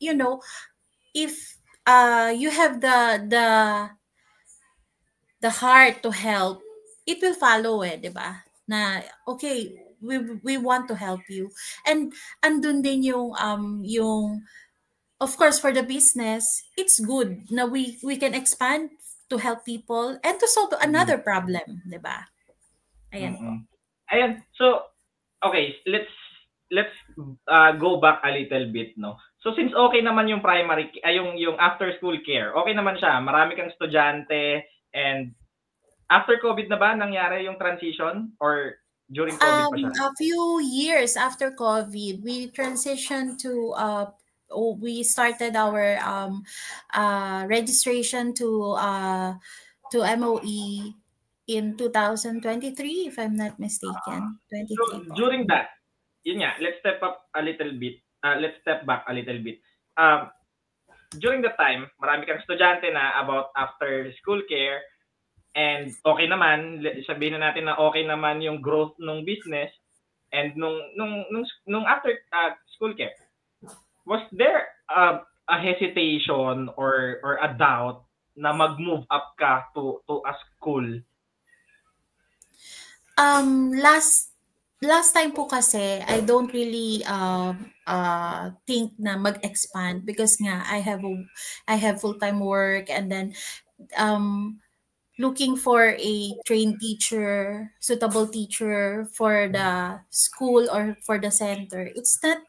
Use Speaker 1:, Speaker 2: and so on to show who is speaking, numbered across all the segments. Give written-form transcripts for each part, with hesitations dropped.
Speaker 1: you know, if you have the heart to help, it will follow, eh, 'di ba? Na okay, we want to help you. And andun din yung of course for the business, it's good na we can expand to help people and to solve
Speaker 2: Mm.
Speaker 1: another problem, 'di ba? Ayan po.
Speaker 2: Mm. Ayan. So, okay, let's go back a little bit, no. So since okay naman yung primary yung after school care, okay naman siya. Marami kang estudyante and after COVID na ba nangyari yung transition or during COVID pa siya?
Speaker 1: A few years after COVID, we transitioned to we started our registration to MOE in 2023, if I'm not mistaken.
Speaker 2: So
Speaker 1: 23 po.
Speaker 2: during that, yun nga, let's step up a little bit. Let's step back a little bit. Um, During the time, marami kang estudyante na about after school care and okay naman, sabihin na natin na okay naman yung growth ng business and nung after school care. Was there a hesitation or a doubt na mag-move up ka to a school?
Speaker 1: Last time po kasi, I don't really think na mag-expand because nga I have full-time work, and then looking for a trained teacher, suitable teacher for the school or for the center. It's not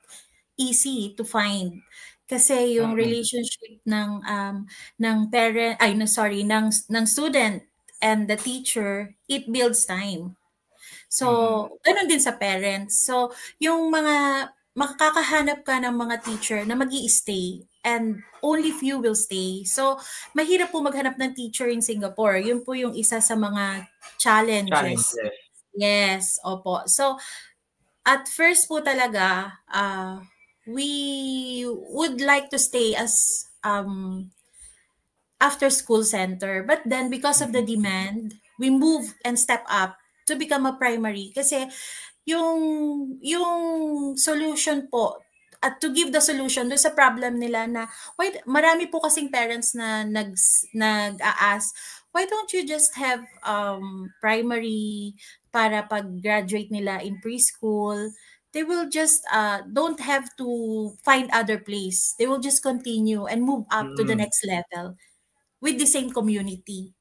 Speaker 1: easy to find kasi yung
Speaker 2: Mm-mm.
Speaker 1: relationship ng parent, ay no, sorry, ng student and the teacher, it builds time. So,
Speaker 2: Mm-mm.
Speaker 1: ganun din sa parents. So, yung mga makakahanap ka ng mga teacher na magi-stay and only few will stay. So, mahirap po maghanap ng teacher in Singapore. Yun po yung isa sa mga challenges.
Speaker 2: Challenges.
Speaker 1: Yes, opo. So, at first po talaga, we would like to stay as after school center. But then because of the
Speaker 2: Mm-mm.
Speaker 1: demand, we move and step up to become a primary. Kasi yung solution po, at to give the solution do sa problem nila na why marami po kasing parents na nag-ask, why don't you just have primary para pag graduate nila in preschool, they will just don't have to find other place. They will just continue and move up to the
Speaker 2: Mm-mm.
Speaker 1: next level with the same community.